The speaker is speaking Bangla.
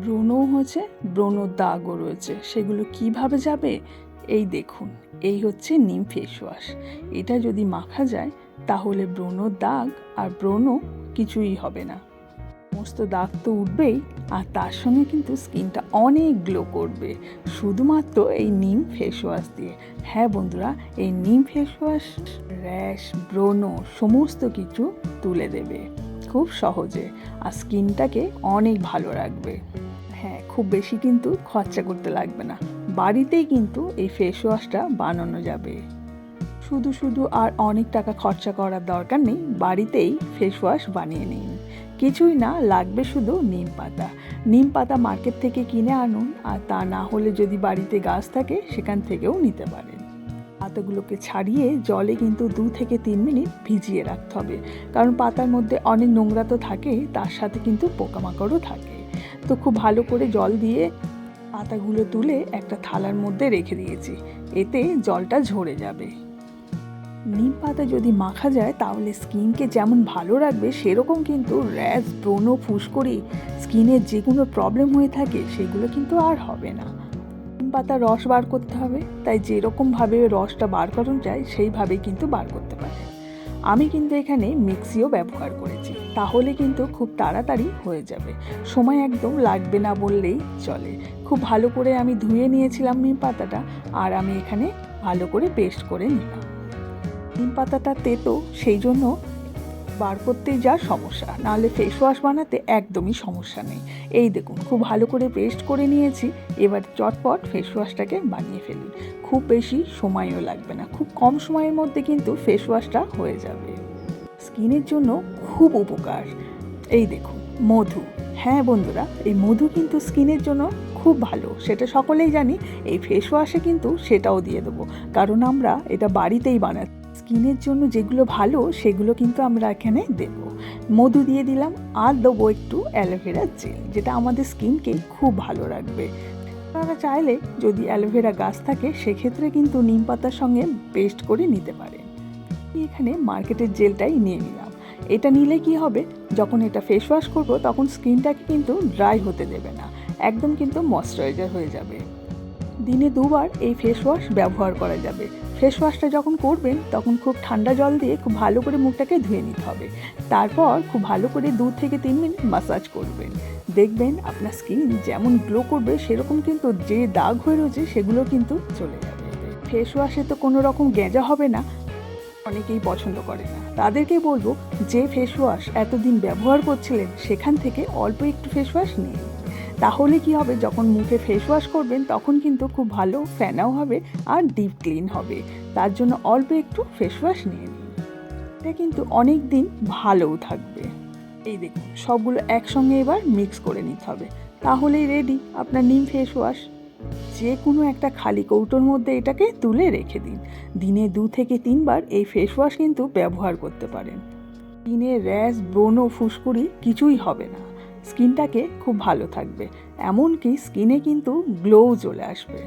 ব্রণও হচ্ছে, ব্রণর দাগও রয়েছে, সেগুলো কিভাবে যাবে? এই দেখুন, এই হচ্ছে নিম ফেস ওয়াশ। এটা যদি মাখা যায় তাহলে ব্রণর দাগ আর ব্রণ কিছুই হবে না। সমস্ত দাগ তো উঠবেই, আর তার সঙ্গে কিন্তু স্কিনটা অনেক গ্লো করবে শুধুমাত্র এই নিম ফেস ওয়াশ দিয়ে। হ্যাঁ বন্ধুরা, এই নিম ফেস ওয়াশ র্যাশ, ব্রণ সমস্ত কিছু তুলে দেবে খুব সহজে, আর স্কিনটাকে অনেক ভালো রাখবে। হ্যাঁ, খুব বেশি কিন্তু খরচা করতে লাগবে না, বাড়িতেই কিন্তু এই ফেস ওয়াশটা বানানো যাবে। শুধু শুধু আর অনেক টাকা খরচা করার দরকার নেই, বাড়িতেই ফেস ওয়াশ বানিয়ে নিন। কিছুই না, লাগবে শুধু নিম পাতা। নিম পাতা মার্কেট থেকে কিনে আনুন, আর তা না হলে যদি বাড়িতে গাছ থাকে সেখান থেকেও নিতে পারেন। পাতাগুলোকে ছাড়িয়ে জলে কিন্তু 2 থেকে 3 মিনিট ভিজিয়ে রাখতে হবে, কারণ পাতার মধ্যে অনেক নোংরা তো থাকে, তার সাথে কিন্তু পোকামাকড়ও থাকে। তো খুব ভালো করে জল দিয়ে পাতাগুলো তুলে একটা থালার মধ্যে রেখে দিয়েছি, এতে জলটা ঝরে যাবে। নিম পাতা যদি মাখা যায় তাহলে স্কিনকে যেমন ভালো রাখবে, সেরকম কিন্তু র্যাশ, ব্রণ, ফুসকুড়ি, স্কিনের যে কোনো প্রবলেম হয়ে থাকে সেগুলো কিন্তু আর হবে না। নিম পাতার রস বার করতে হবে, তাই যেরকমভাবে রসটা বার করানো যায় সেইভাবেই কিন্তু বার করতে পারে। আমি কিন্তু এখানে মিক্সিও ব্যবহার করেছি, তাহলে কিন্তু খুব তাড়াতাড়ি হয়ে যাবে, সময় একদম লাগবে না বললেই চলে। খুব ভালো করে আমি ধুয়ে নিয়েছিলাম নিম পাতাটা, আর আমি এখানে ভালো করে পেস্ট করে নিলাম। নিম পাতাটা তেতো, সেই জন্য বার করতেই যা সমস্যা, নাহলে ফেস ওয়াশ বানাতে একদমই সমস্যা নেই। এই দেখুন, খুব ভালো করে পেস্ট করে নিয়েছি। এবার চটপট ফেস ওয়াশটাকে বানিয়ে ফেলুন, খুব বেশি সময়ও লাগবে না, খুব কম সময়ের মধ্যে কিন্তু ফেস ওয়াশটা হয়ে যাবে। স্কিনের জন্য খুব উপকার। এই দেখুন, মধু। হ্যাঁ বন্ধুরা, এই মধু কিন্তু স্কিনের জন্য খুব ভালো, সেটা সকলেই জানি। এই ফেস ওয়াশে কিন্তু সেটাও দিয়ে দেবো, কারণ আমরা এটা বাড়িতেই বানাই। স্কিনের জন্য যেগুলো ভালো সেগুলো কিন্তু আমরা এখানে দেব। মধু দিয়ে দিলাম, আর দেবো একটু অ্যালোভেরা জেল, যেটা আমাদের স্কিনকে খুব ভালো রাখবে। আপনারা চাইলে যদি অ্যালোভেরা গাছ থাকে সেক্ষেত্রে কিন্তু নিম পাতার সঙ্গে পেস্ট করে নিতে পারেন। এখানে মার্কেটের জেলটাই নিয়ে নিলাম। এটা নিলে কি হবে, যখন এটা ফেস ওয়াশ করবো তখন স্কিনটাকে কিন্তু ড্রাই হতে দেবে না, একদম কিন্তু ময়শ্চারাইজার হয়ে যাবে। দিনে 2 বার এই ফেস ওয়াশ ব্যবহার করা যাবে। ফেস ওয়াশটা যখন করবেন তখন খুব ঠান্ডা জল দিয়ে খুব ভালো করে মুখটাকে ধুয়ে নিতে হবে, তারপর খুব ভালো করে 2 থেকে 3 মিনিট ম্যাসাজ করবেন। দেখবেন আপনার স্কিন যেমন গ্লো করবে, সেরকম কিন্তু যে দাগ হয়ে রয়েছে সেগুলো কিন্তু চলে যাবে। ফেস ওয়াশে তো কোনো রকম গেঁজা হবে না, অনেকেই পছন্দ করে না। তাদেরকে বলবো, যে ফেস ওয়াশ এতদিন ব্যবহার করছিলেন সেখান থেকে অল্প একটু ফেস ওয়াশ নিন, তাহলে কি হবে, যখন মুখে ফেস ওয়াশ করবেন তখন কিন্তু খুব ভালো ফেনাও হবে আর ডিপ ক্লিন হবে। তার জন্য অল্প একটু ফেস ওয়াশ নিয়ে নিন, এটা কিন্তু অনেক দিন ভালোও থাকবে। এই দেখুন, সবগুলো একসঙ্গে এবার মিক্স করে নিতে হবে, তাহলেই রেডি আপনার নিম ফেস ওয়াশ। যে কোনো একটা খালি কৌটোর মধ্যে এটাকে তুলে রেখে দিন। দিনে 2 থেকে 3 বার এই ফেস ওয়াশ কিন্তু ব্যবহার করতে পারেন। স্কিনে র্যাশ, ব্রণ, ফুসকুড়ি কিছুই হবে না, স্কিনটাকে খুব ভালো থাকবে, এমনকি স্কিনে কিন্তু গ্লোও চলে আসবে।